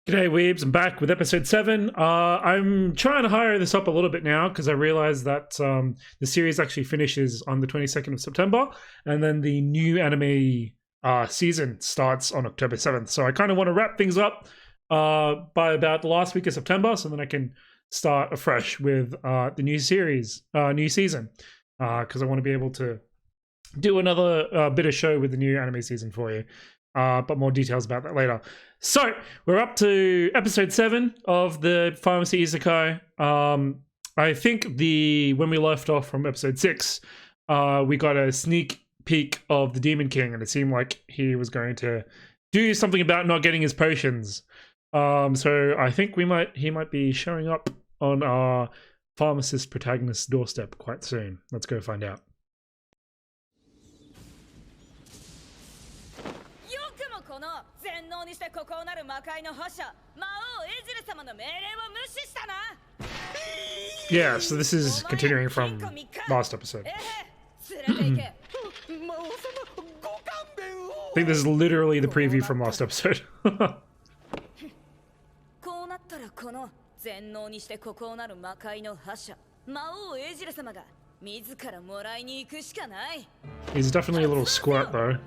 G'day weebs, I'm back with episode 7. I'm trying to hire this up a little bit now because I realized that the series actually finishes on the 22nd of September and then the new anime season starts on October 7th. So I kind of want to wrap things up by about the last week of September so then I can start afresh with the new series, new season, because I want to be able to do another bit of show with the new anime season for you. But more details about that later. So we're up to episode 7 of the Pharmacy Isekai. I think when we left off from episode 6, we got a sneak peek of the Demon King, and it seemed like he was going to do something about not getting his potions. So I think he might be showing up on our Pharmacist protagonist's doorstep quite soon. Let's go find out. Yeah, so this is continuing from last episode. I think this is literally the preview from last episode. He's definitely a little squirt though.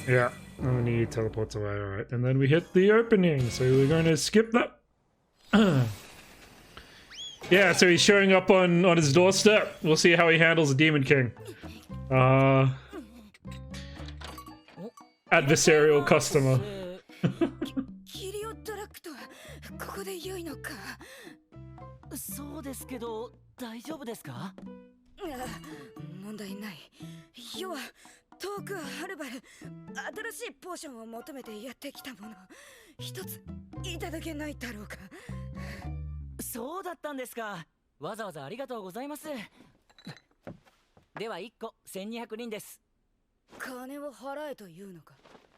Yeah, and then he teleports away, alright. And then we hit the opening, so we're going to skip that. Yeah, so he's showing up on his doorstep. We'll see how he handles the Demon King. Adversarial customer. そうですけど大丈夫ですか？問題ない。要は遠くはるばる新しいポーションを求めてやってきたもの一ついただけないだろうか。そうだったんですか。わざわざありがとうございます。では1個1200輪です。金を払えというのか。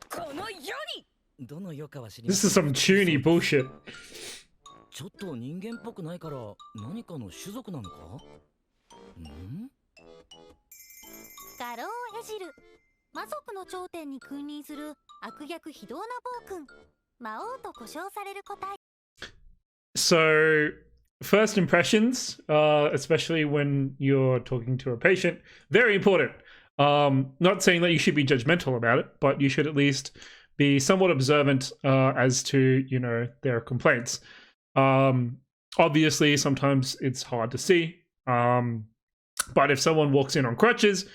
この世に。どの世かは知りません。 This is some Chuuni bullshit. ちょっと人間っぽくないから何かの種族なのか？ん？画廊エジル、魔族の頂点に君臨する悪逆非道な暴君、魔王と呼称される個体。 So, first impressions, especially when you're talking to a patient, very important. Not saying that you should be judgmental about it, but you should at least be somewhat observant as to, you know, their complaints. Obviously, sometimes it's hard to see. But if someone walks in on crutches,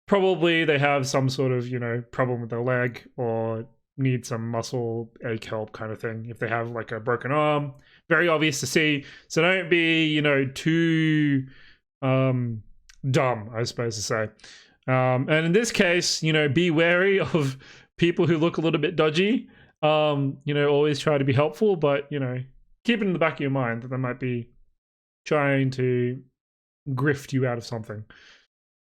probably they have some sort of, you know, problem with their leg or need some muscle ache help kind of thing. If they have like a broken arm, very obvious to see. So don't be, you know, too dumb, I suppose to say. And in this case, you know, be wary of people who look a little bit dodgy. You know, always try to be helpful, but, you know, keep it in the back of your mind that they might be trying to grift you out of something.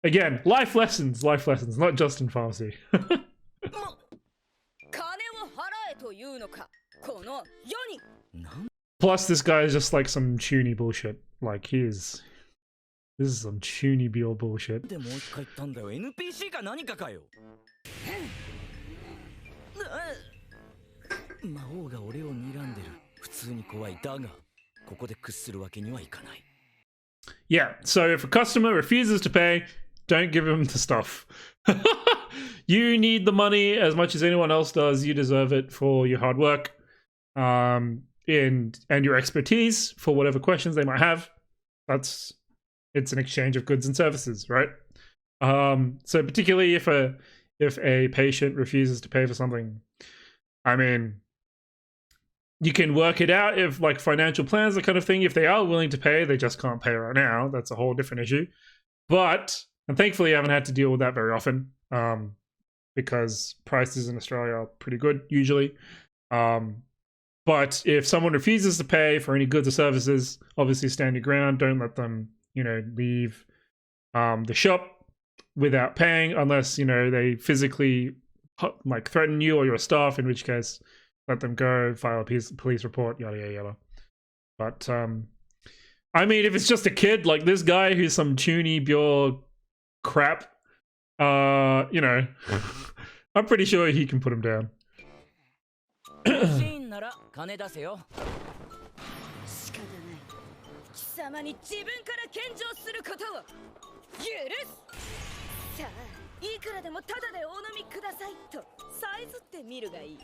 Again, life lessons, not just in pharmacy. Plus, this guy is just like some Chuuni bullshit. Like, this is some Chuuni Bill bullshit. Yeah, so if a customer refuses to pay, don't give him the stuff. You need the money as much as anyone else does. You deserve it for your hard work and your expertise for whatever questions they might have. It's an exchange of goods and services, right? So particularly if a patient refuses to pay for something, I mean, you can work it out if like financial plans, that kind of thing. If they are willing to pay, they just can't pay right now. That's a whole different issue. And thankfully I haven't had to deal with that very often because prices in Australia are pretty good usually. But if someone refuses to pay for any goods or services, obviously stand your ground. Don't let them, you know, leave the shop without paying unless, you know, they physically like threaten you or your staff, in which case let them go, file a police report, yada yada yada. But I mean, if it's just a kid like this guy who's some Chuuni pure crap, you know, I'm pretty sure he can put him down. シーンなら金出せよ。仕方ない。貴様に自分から献上することを許す。さあ、いくらでもタダでお飲みくださいとサイズってみるがいい。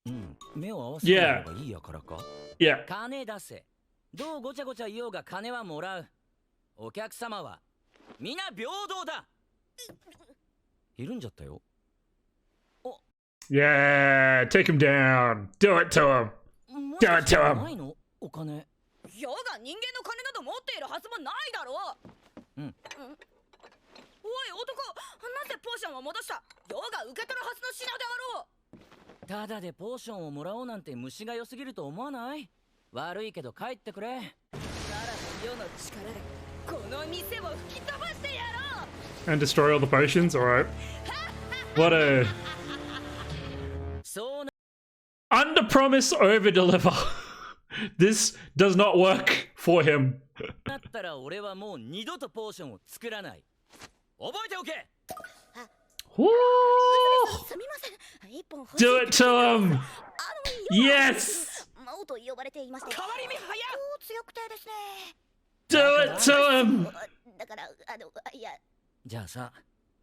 うん、目を合わせた方がいいやからか。Yeah. 金出せ。どうごちゃごちゃ言おうが金はもらう。お客様は皆平等だ。いるんじゃったよ。Yeah, take him down. Do it to him. Do it to him. ないの？お金。世が人間の金など持っているはずもないだろう。うん。おい男、なぜポーションを戻した？世が受け取るはずの品であろう。ただでポーションをもらおうなんて虫が良すぎると思わない？悪いけど帰ってくれ。ならば世の力でこの店を吹き飛ばしてやろう。 And destroy all the potions? Alright. What a... Under promise, over deliver. This does not work for him. だったら俺はもう二度とポーションを作らない。覚えておけ。Do it to him. Yes. 魔王と呼ばれていまして。変わり身早っ。強くてですね。Do it to him. だからいや。じゃあさ、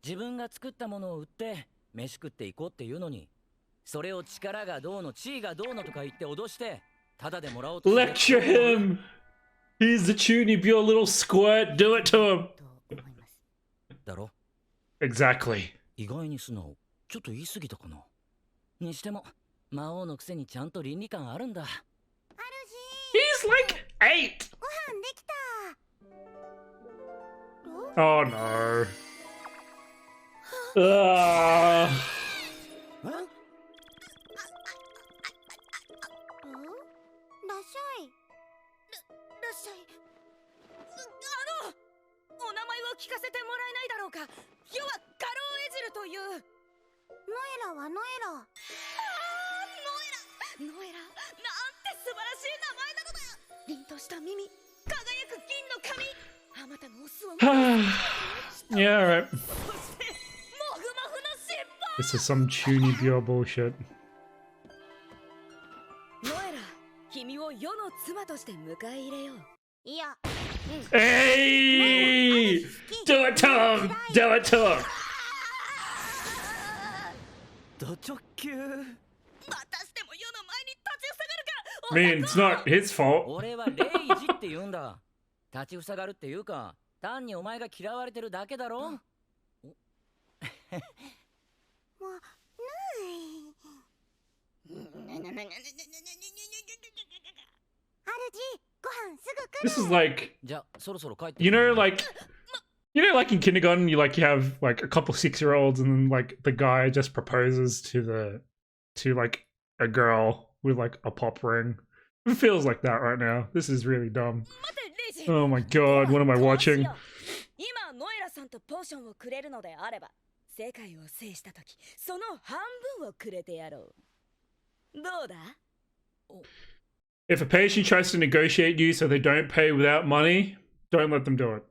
自分が作ったものを売って飯食っていこうっていうのに、それを力がどうの地位がどうのとか言って脅してただでもらおうと。Lecture him. He's the Chuuni pure little squirt. Do it to him. だろ。 Exactly. 意外に素直。ちょっと言い過ぎたかな。にしても魔王のくせにちゃんと倫理観あるんだ。He's like 8. ご飯できた。Oh no. Ah. らっしゃい。らっしゃい。お名前を聞かせてもらえないだろうか。世はガローエジルという。ノエラはノエラ。ノエラ、なんて素晴らしい名前なのだ。凛とした耳、輝く銀の髪、あまたのオスを。 Yeah, alright. そしてモフモフの尻尾。 This is some Chuuni pure bullshit. ノエラ、君を世の妻として迎え入れよう。いや。Hey! Do it to him! Do it to him! ド直球。またしても世の前に立ちふさがるか。 I mean, it's not his fault. 俺はレイジって言うんだ。立ちふさがるっていうか、単にお前が嫌われてるだけだろ。もうThis is like, じゃ、そろそろ帰って。 you know, like in kindergarten, you have like a couple 6-year-olds, and then like the guy just proposes to like a girl with like a pop ring. It feels like that right now. This is really dumb. Oh my god, what am I watching? 今ノエラさんとポーションをくれるのであれば、世界を制したとき、その半分をくれてやろう。どうだ? If a patient tries to negotiate you so they don't pay without money, don't let them do it.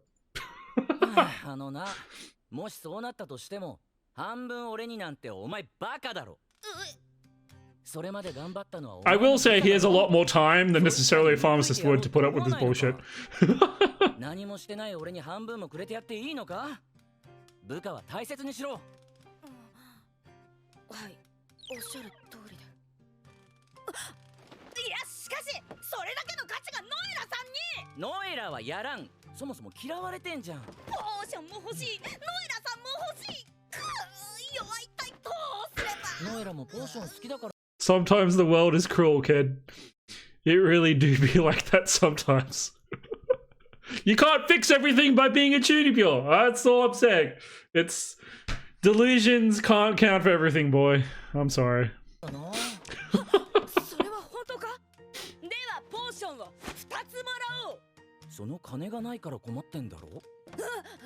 あのな、もしそうなったとしても、半分俺になんてお前バカだろ。それまで頑張ったのは。 I will say he has a lot more time than necessarily a pharmacist would to put up with this bullshit. 何もしてない俺に半分もくれてやっていいのか？部下は大切にしろ。はい、おっしゃる通りで。いや、しかしそれだけの価値がノエラさんに。ノエラはやらん。そもそも嫌われてんじゃん。ポーションも欲しい、ノエラさんも欲しい。弱い体どうすれば。ノエラもポーション好きだから。 Sometimes the world is cruel, kid. It really do be like that sometimes. You can't fix everything by being a Chuuni pure. That's all I'm saying. It's delusions can't count for everything, boy. I'm sorry. それは本当か？ではポーションを2つもらおう。その金がないから困ってんだろ？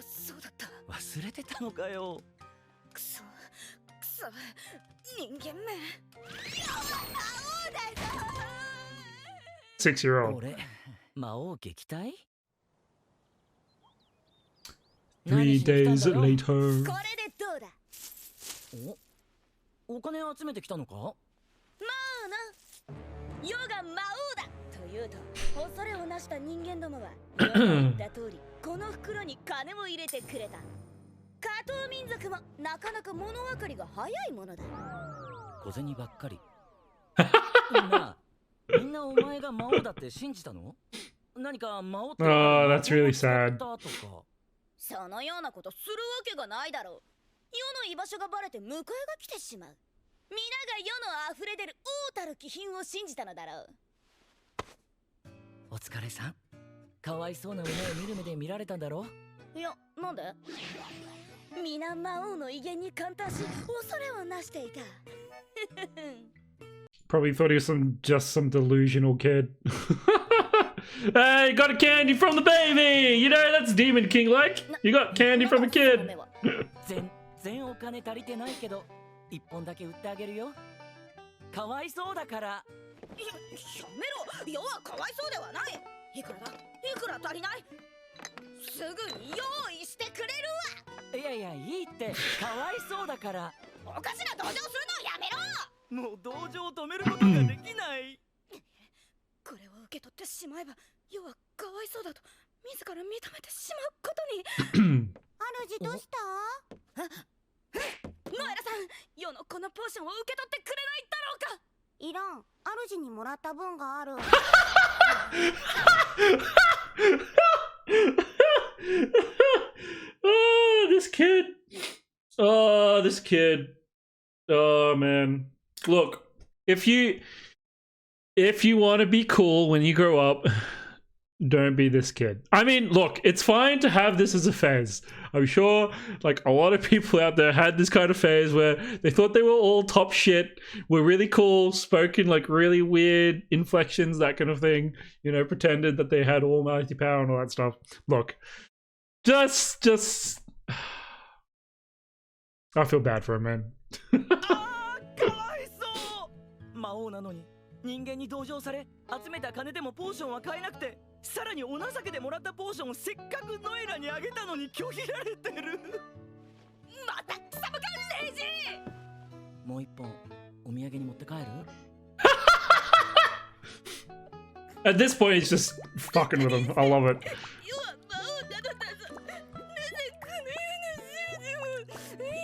そうだった。忘れてたのかよ。くそ、人間め。 6-year-old. 俺、魔王撃退 3 days later. これでどうだ。お金集めてきたのか？まあな、世が魔王だというと恐れをなした人間どもは世が言った通りこの袋に金を入れてくれた。下等民族もなかなか物分かりが早いものだ。小銭ばっかり。みんなお前が魔王だって信じたの？何か魔王って Oh, that's really sad. そのようなことするわけがないだろう。世の居場所がバレて迎えが来てしまう。皆が世の溢れ出る王たる気品を信じたのだろう。お疲れさん。かわいそうなお前を見る目で見られたんだろ？いや、なんで？皆魔王の威厳に感嘆し恐れをなしていた。Probably thought he was just some delusional kid. Hey, got a candy from the baby! You know, that's Demon King like. You got candy from a kid. 全然お金足りてないけど、一本だけ売ってあげるよ。かわいそうだから。やめろ、世はかわいそうではない。いくらだ？いくら足りない？すぐに用意してくれるわ。いやいいって、かわいそうだから。おかしな同情するのをやめろ。もう同情を止めることができない。これを受け取ってしまえば世はかわいそうだと自ら認めてしまうことに。主どうした？ノエラさん、世のこのポーションを受け取ってくれないだろうか。いらん。主にもらった分がある。Oh, this kid. Oh, this kid. Oh man. Look, if you want to be cool when you grow up, don't be this kid. I mean, look, it's fine to have this as a phase. I'm sure like a lot of people out there had this kind of phase where they thought they were all top shit, were really cool, spoke in like really weird inflections, that kind of thing, you know, pretended that they had almighty power and all that stuff. Look, just I feel bad for him, man. かわいそう。魔王なのに人間に同情され、集めた金でもポーションは買えなくて、さらにお情けでもらったポーションをせっかくノエラにあげたのに拒否られてる。またクソバカ政治。もう一本お土産に持って帰る？ At this point, it's just fucking with him. I love it.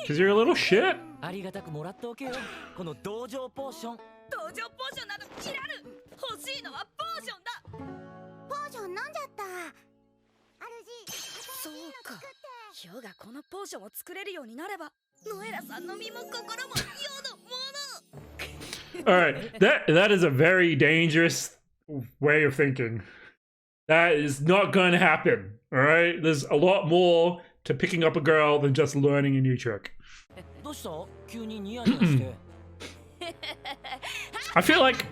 Because you're a little shit. ありがたくもらっておけよ。この同情ポーション。同情ポーションなどいらぬ。欲しいのはポーションだ。ポーション飲んじゃった。そうか。世がこのポーションを作れるようになれば、ノエラさんの身も心も世のもの。All right, that is a very dangerous way of thinking. That is not going to happen. All right, there's a lot more to picking up a girl than just learning a new trick. どうした？急にニヤニヤして。I feel like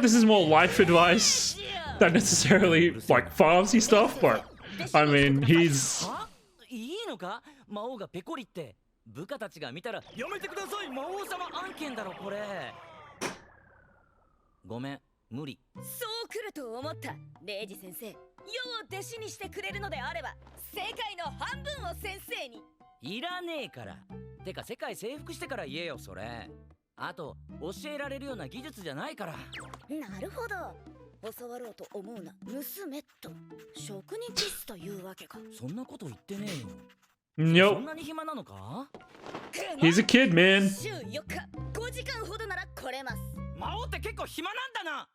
this is more life advice than necessarily like pharmacy stuff, but I mean he's いいのか？魔王がペコリって部下たちが見たらやめてください魔王様案件だろこれ。ごめん無理。そう来ると思った。レイジ先生、世を弟子にしてくれるのであれば世界の半分を先生に。いらねえから。てか世界征服してから言えよそれ。あと教えられるような技術じゃないから。なるほど。教わろうと思うな娘と職人気質というわけか。そんなこと言ってねえよ。Nope. そんなに暇なのか？ He's a kid, man. 週4日5時間ほどなら来れます。魔王って結構暇なんだな。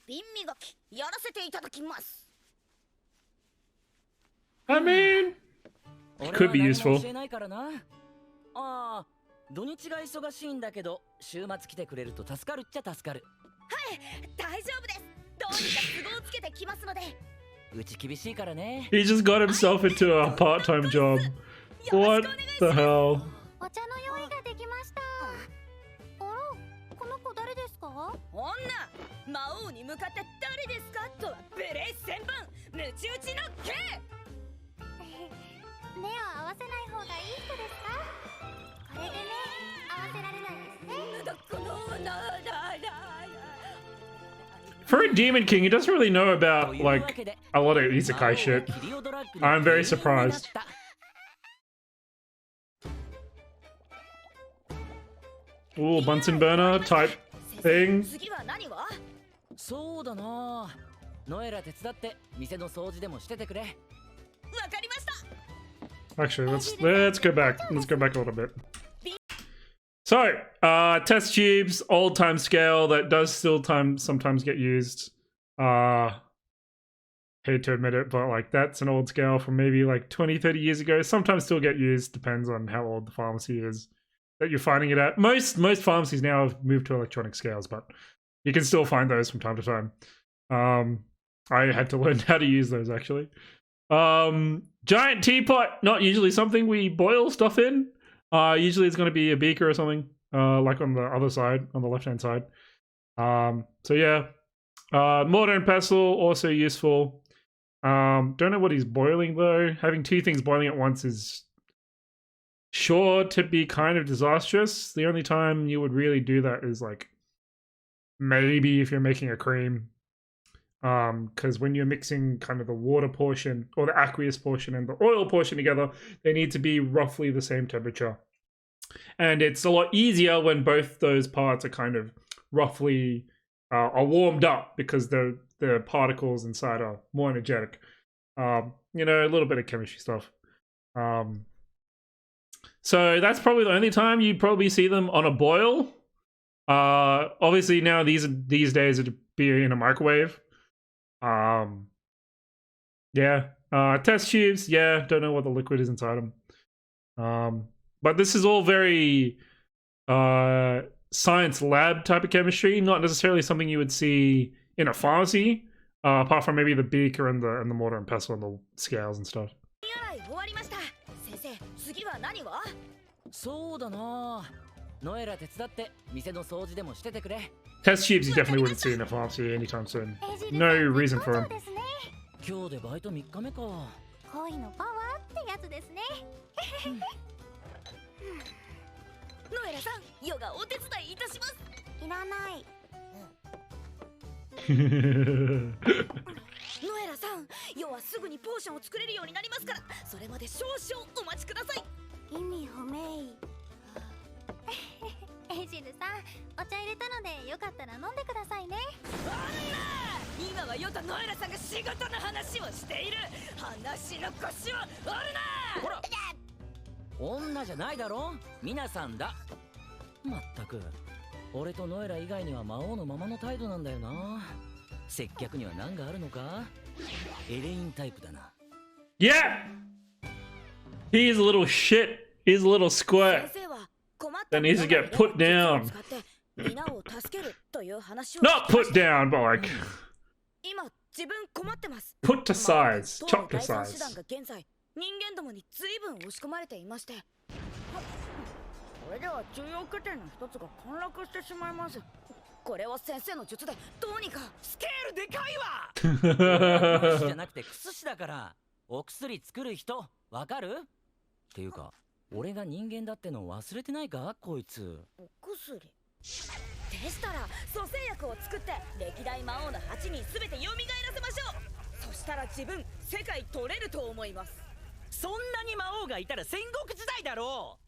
瓶磨きやらせていただきます。I mean, it could be useful. 教えないからな。ああ、土日が忙しいんだけど週末来てくれると助かるっちゃ助かる。はい、大丈夫です。どうにか都合つけてきますので。うち厳しいからね。He just got himself into a part-time job. What the hell? お茶の用意ができました。あら、この子誰ですか？女、魔王に向かって誰ですかとは無礼千万、ムチ打ちの刑。目を合わせない方がいい人ですか？これで目合わせられないですね。この For a Demon King, he doesn't really know about, like, a lot of isekai shit. I'm very surprised. Ooh, Bunsen burner type thing. 次は何は？そうだな。ノエラ手伝って店の掃除でもしててくれ。わかりました。 Actually, let's go back. Let's go back a little bit. So, test tubes, old time scale that does still sometimes get used. Hate to admit it, but like that's an old scale from maybe like 20, 30 years ago. Sometimes still get used, depends on how old the pharmacy is that you're finding it at. Most pharmacies now have moved to electronic scales, but you can still find those from time to time. I had to learn how to use those actually. Giant teapot, not usually something we boil stuff in. Usually it's going to be a beaker or something, like on the other side, on the left-hand side. So yeah, mortar and pestle, also useful. Don't know what he's boiling though. Having two things boiling at once is sure to be kind of disastrous. The only time you would really do that is like maybe if you're making a cream. Because when you're mixing kind of the water portion or the aqueous portion and the oil portion together, they need to be roughly the same temperature. And it's a lot easier when both those parts are kind of roughly are warmed up because the particles inside are more energetic. You know, a little bit of chemistry stuff. So that's probably the only time you probably see them on a boil. Obviously now these days it'd be in a microwave. Yeah, test tubes, yeah, don't know what the liquid is inside them. But this is all very science lab type of chemistry, not necessarily something you would see in a pharmacy, apart from maybe the beaker and the mortar and pestle and the scales and stuff. 先生、次は何は？そうだな。ノエラ手伝って店の掃除でもしててくれ。 Test tubes you definitely wouldn't see in a pharmacy anytime soon. No reason for them. 今日でバイト3日目か。恋のパワーってやつですね。ノエラさん、ヨガお手伝いいたします。いらない。ノエラさん、ヨはすぐにポーションを作れるようになりますから、それまで少々お待ちください。意味不明。エジルさん、お茶入れたのでよかったら飲んでくださいね。今はヨとノエラさんが仕事の話をしている。話の腰を折るな。ほら、女じゃないだろ。皆さんだ。まったく、俺とノエラ以外には魔王のままの態度なんだよな。接客には何があるのか。エレインタイプだな。Yeah! He's a little shit. He's a little squirt. That needs to get put down. Not put down, but like put to size, chop to size. 人間どもに随分押し込まれていまして、これでは重要拠点の一つが陥落してしまいます。これは先生の術でどうにか。スケールでかいわ。じゃなくてクス師だから。お薬作る人わかる？っていうか、俺が人間だっての忘れてないかこいつ。お薬でしたら蘇生薬を作って歴代魔王の8人すべて蘇らせましょう。そしたら自分世界取れると思います。そんなに魔王がいたら戦国時代だろう。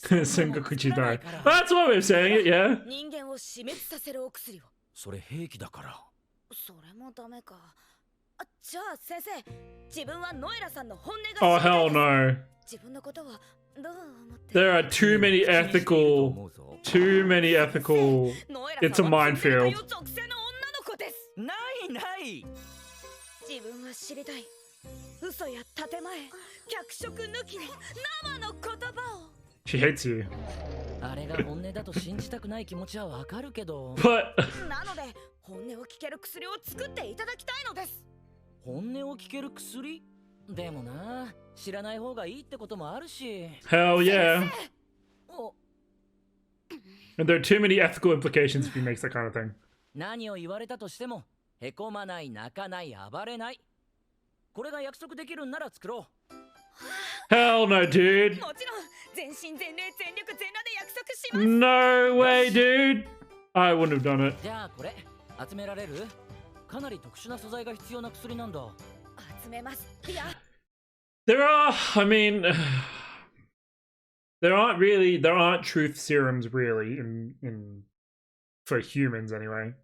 Sengokuchi-dai. That's one way of saying it, yeah. 人間を死滅させるお薬を。それ兵器だから。それもダメか。じゃあ先生、自分はノエラさんの本音が。 Oh hell no. 自分のことはどう思って。 There are too many ethical. It's a minefield. ないない。自分は知りたい。嘘や建前、脚色抜きで生の言葉を。 She hates you. あれが本音だと信じたくない気持ちはわかるけど。But なので本音を聞ける薬を作っていただきたいのです。本音を聞ける薬？でもな、知らない方がいいってこともあるし。hell yeah. And there are too many ethical implications if he makes that kind of thing. 何を言われたとしても、へこまない、泣かない、暴れない。これが約束できるんなら作ろう。Hell no, dude. もちろん全身全霊全力全裸で約束します。 No way, dude. I wouldn't have done it. じゃあこれ集められる？かなり特殊な素材が必要な薬なんだ。集めます。いや、 There are, I mean, there aren't truth serums really in for humans anyway.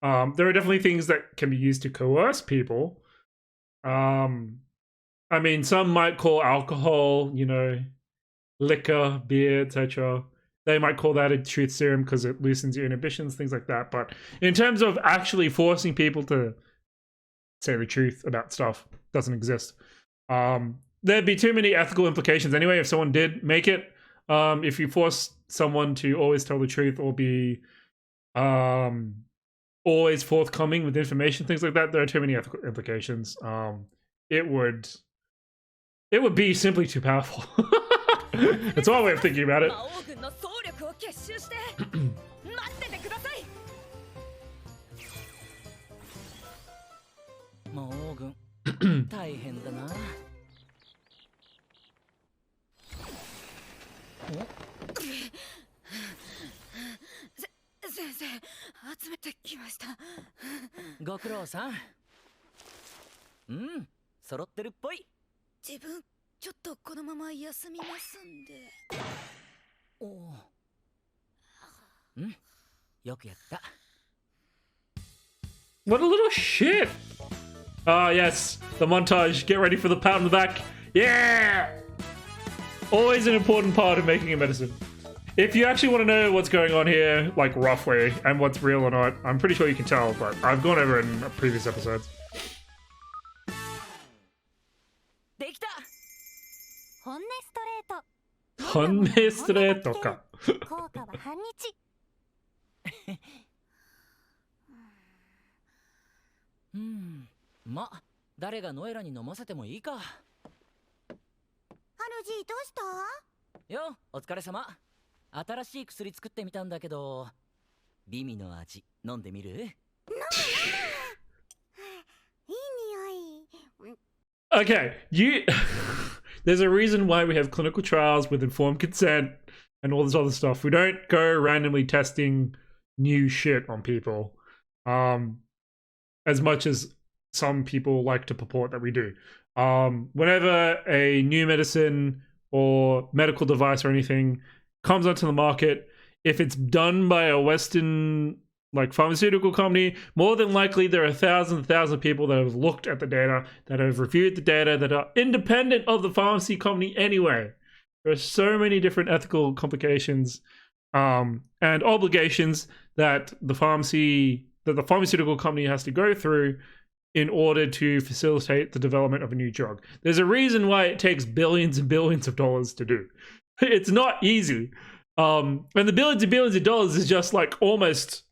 There are definitely things that can be used to coerce people. I mean, some might call alcohol, you know, liquor, beer, etc. They might call that a truth serum because it loosens your inhibitions, things like that. But in terms of actually forcing people to say the truth about stuff, doesn't exist. There'd be too many ethical implications anyway if someone did make it. If you force someone to always tell the truth or be always forthcoming with information, things like that, there are too many ethical implications. It would be simply too powerful. That's one way of thinking about it. 魔王軍の総力を結集して待っててください。魔王軍大変だな。先生、集めてきました。ご苦労さん。うん、揃ってるっぽい。自分ちょっとこのまま休みますんで。おお。うん、よくやった。What a little shit! Ah, yes, the montage. Get ready for the pat on the back. Yeah! Always an important part of making a medicine. If you actually want to know what's going on here, like roughly, and what's real or not, I'm pretty sure you can tell, but I've gone over it in previous episodes. できた。本音ストレート。本音ストレートか。効果は半日。ま、誰がノエラに飲ませてもいいか。ハルジどうした？よ、お疲れ様。新しい薬作ってみたんだけど、ビミの味飲んでみる？いい匂い。Okay, there's a reason why we have clinical trials with informed consent and all this other stuff. We don't go randomly testing new shit on people, as much as some people like to purport that we do. Whenever a new medicine or medical device or anything comes onto the market, if it's done by a Western like pharmaceutical company, more than likely there are thousands of people that have looked at the data, that have reviewed the data, that are independent of the pharmacy company anyway. There are so many different ethical complications and obligations that the pharmaceutical company has to go through in order to facilitate the development of a new drug. There's a reason why it takes billions and billions of dollars to do. It's not easy. And the billions and billions of dollars is just like almost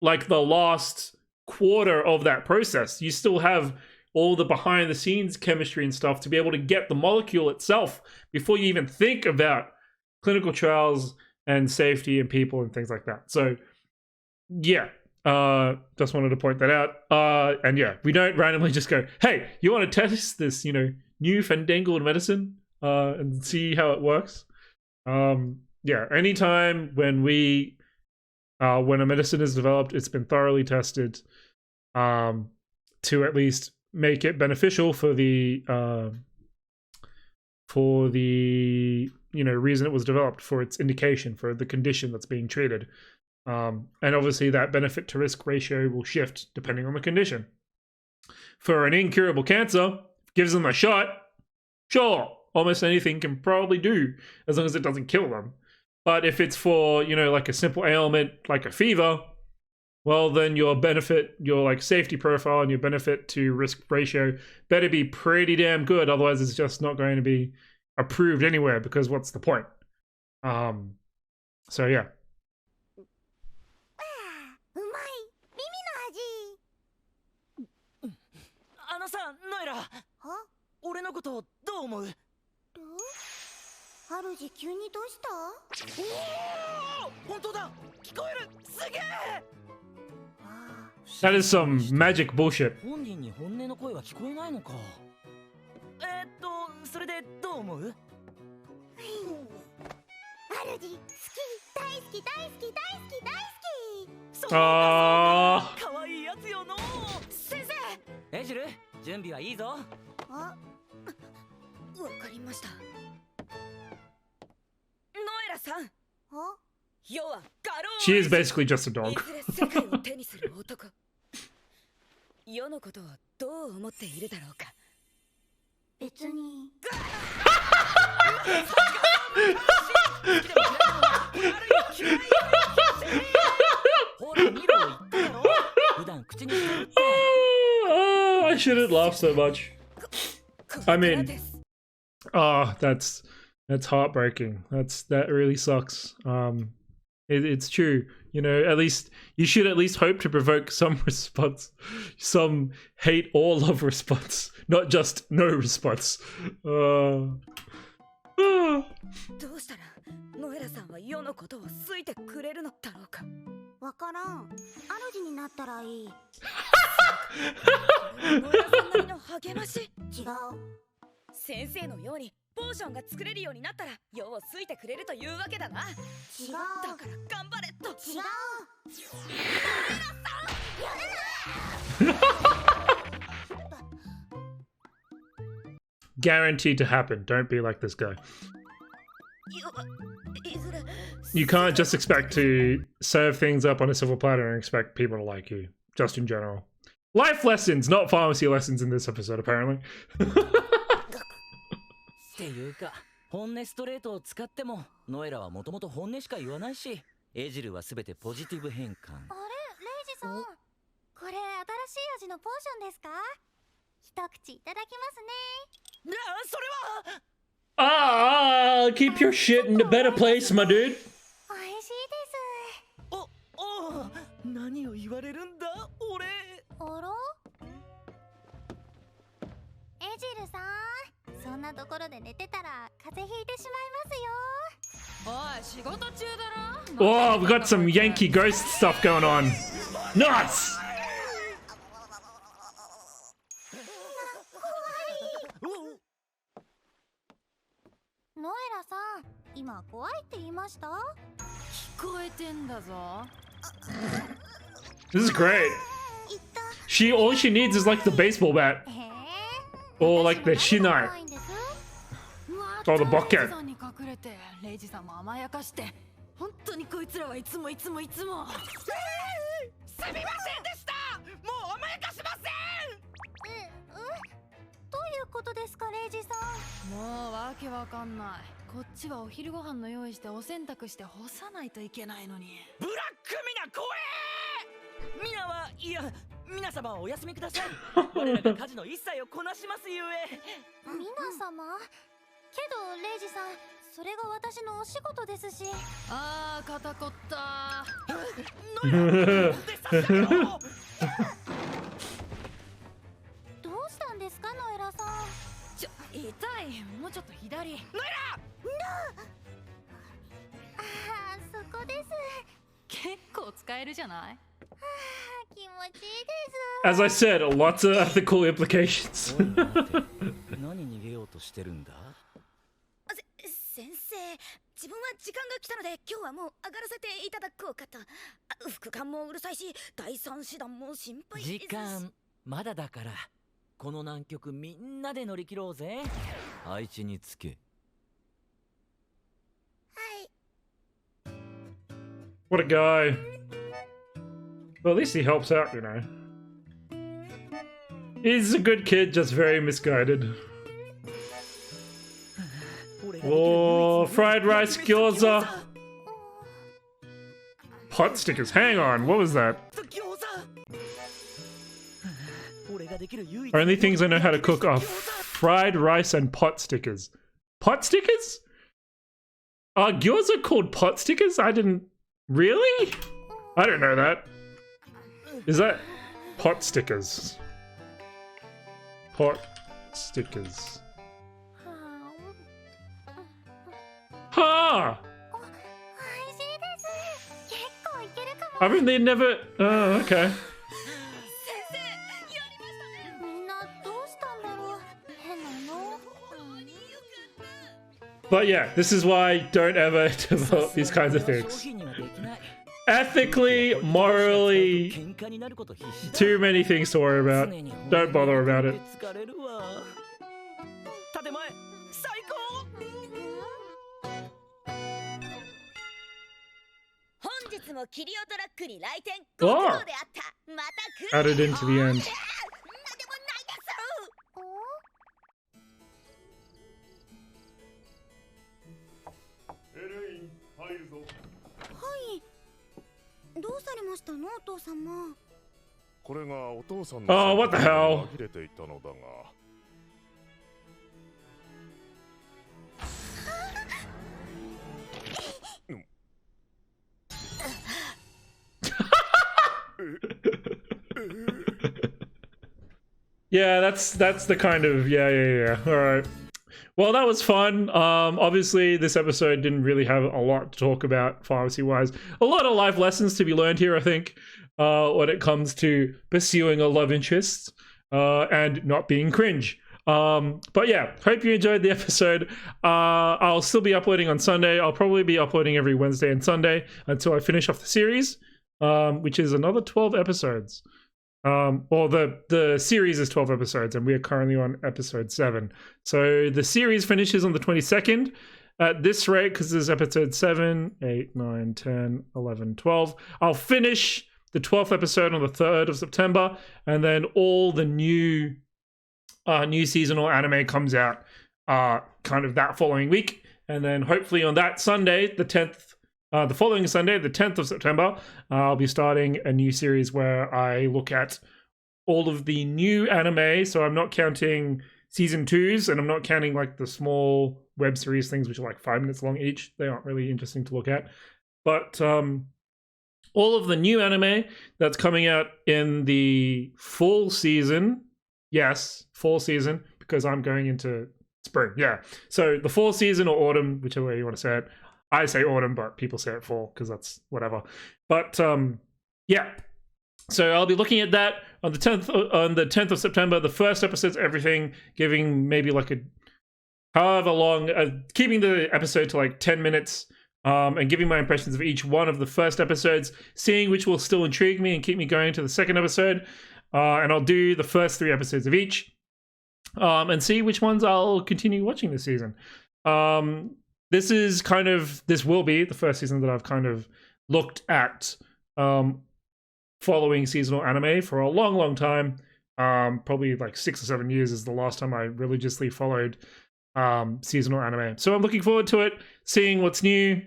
like the last quarter of that process. You still have all the behind the scenes chemistry and stuff to be able to get the molecule itself before you even think about clinical trials and safety and people and things like that. So yeah, just wanted to point that out. And yeah, we don't randomly just go, hey, you want to test this, you know, new fandangled medicine and see how it works? Yeah, anytime when when a medicine is developed, it's been thoroughly tested to at least make it beneficial for the reason it was developed, for its indication, for the condition that's being treated. And obviously that benefit to risk ratio will shift depending on the condition. For an incurable cancer, gives them a shot, sure, almost anything can probably do as long as it doesn't kill them. But if it's for, you know, like a simple ailment, like a fever, well, then your benefit, your like safety profile and your benefit to risk ratio better be pretty damn good. Otherwise, it's just not going to be approved anywhere, because what's the point? So yeah. うまい。ビミの味。あのさ、ノエラ。俺のことどう思う？ハルジ急にどうした？おお、本当だ。聞こえる。すげえ。That is some magic bullshit. 本人に本音の声は聞こえないのか。それでどう思う？ハルジ好き、大好き大好き大好き大好き。あかわいいやつよの。先生。エジル、準備はいいぞ。あ、わかりました。ノエラさん。あ、要はガロー she is basically just a い dog. ずれ世界を手にする男。世のことをどう思っているだろうか。別に。ほら見ろ、言っただろ。普段口にしてるって。Oh, I shouldn't laugh so much. I mean, that's heartbreaking. That really sucks. It's true. You know, at least you should at least hope to provoke some response, some hate or love response, not just no response. どうしたらノエラさんは世のことを好いてくれるのだろうか。わからん。主になったらいい。ノエラさんなりの励まし。違う。先生のようにポーションが作れるようになったら世を好いてくれるというわけだな。違う。だから頑張れと。違う。 Guaranteed to happen. Don't be like this guy. いずれ You can't just expect to serve things up on a silver platter and expect people to like you, just in general. Life lessons, not pharmacy lessons in this episode, apparently. っていうか、本音ストレートを使ってもノエラはもともと本音しか言わないし、エジルはすべてポジティブ変換。あれ、レイジさん。これ新しい味のポーションですか？一口いただきますね。それは。Keep your shit in a better place, my dude. 美味しいです。何を言われるんだ、俺。あら？エジルさん、そんなところで寝てたら風邪ひいてしまいますよ。おい、仕事中だろ。 Oh, we've got some Yankee ghost stuff going on. Nuts! ノエラさん、今怖いって言いました？聞こえてんだぞ。 This is great. 言った。All she needs is like the baseball bat へ or like the 私も何 shinai もないんです。 or the bucket. さんに隠れてレイジさんも甘やかして、本当にこいつらはいつも。すみませんでした。もう甘やかしませどういうことですか、レイジさん。ん。もうわけわかんない。こっちはお昼ご飯の用意してお洗濯して干さないといけないのに。ブラックミナ怖え。ミナはいや、皆様はお休みください。我らが家事の一切をこなしますゆえ。皆様？けどレイジさん、それが私のお仕事ですし。ああ、肩こった。どうしたんですか、ノエラさん。痛い。もうちょっと左。ああ、そこです。結構使えるじゃない。気持ちいいです。 As I said, lots of ethical implications. 何逃げようとしてるんだ。先生、自分は時間が来たので今日はもう上がらせていただこうかと。副官もうるさいし、第三師団も心配ですし。時間まだだから、この難局みんなで乗り切ろうぜ。配置につけ。はい。 What a guy. Well, at least he helps out, you know. He's a good kid, just very misguided. Oh, fried rice gyoza. Pot stickers. Hang on, what was that? Only things I know how to cook are fried rice and pot stickers. Pot stickers? Are gyoza called pot stickers? I didn't... Really? I don't know that. Is that pot stickers? Pot stickers. Ha! I mean, they never... Oh, okay. みんなどうしたんだろう。変なの。 But yeah, this is why don't ever develop these kinds of things. ethically, morally, too many things to worry about. Don't bother about it. 建前最高。本日もキリオトラックに来店ご苦労であった。また来る。 Added into the end. なんでもないです。どうされましたのお父様。これがお父さん Oh, what the hell? 紛れていたのだが。Yeah, that's the kind of yeah. All right. Well, that was fun. Obviously, this episode didn't really have a lot to talk about pharmacy-wise. A lot of life lessons to be learned here, I think, when it comes to pursuing a love interest and not being cringe. But yeah, hope you enjoyed the episode. I'll still be uploading on Sunday. I'll probably be uploading every Wednesday and Sunday until I finish off the series, which is another 12 episodes. Or the series is 12 episodes and we are currently on episode 7. So the series finishes on the 22nd. At this rate, because this is episode 7, 8, 9, 10, 11, 12. I'll finish the 12th episode on the 3rd of September, and then all the new seasonal anime comes out kind of that following week. And then hopefully on that Sunday, the 10th, the following Sunday, the 10th of September, I'll be starting a new series where I look at all of the new anime. So I'm not counting season 2s, and I'm not counting like the small web series things, which are like 5 minutes long each. They aren't really interesting to look at. But all of the new anime that's coming out in the fall season. Yes, fall season, because I'm going into spring. Yeah. So the fall season or autumn, whichever way you want to say it. I say autumn, but people say it fall because that's whatever. But yeah, so I'll be looking at that on the 10th of September. The first episode's everything, giving maybe like a however long, keeping the episode to like 10 minutes, and giving my impressions of each one of the first episodes, seeing which will still intrigue me and keep me going to the second episode. And I'll do the first 3 episodes of each, and see which ones I'll continue watching this season. This will be the first season that I've kind of looked at following seasonal anime for a long time. Probably like 6 or 7 years is the last time I religiously followed seasonal anime. So I'm looking forward to it, seeing what's new.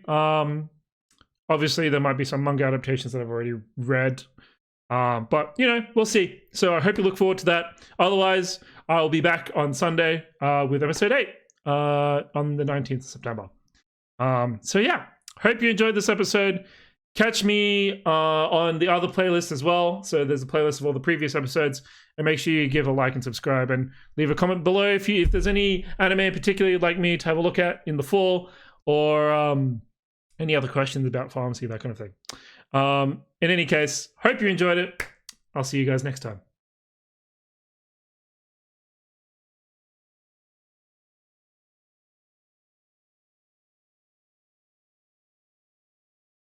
Obviously, there might be some manga adaptations that I've already read. But, you know, we'll see. So I hope you look forward to that. Otherwise, I'll be back on Sunday with episode 8 on the 19th of September. So yeah, hope you enjoyed this episode. Catch me on the other playlist as well. So there's a playlist of all the previous episodes. And make sure you give a like and subscribe and leave a comment below if there's any anime in particular you'd like me to have a look at in the fall, or any other questions about pharmacy, that kind of thing. In any case, hope you enjoyed it. I'll see you guys next time.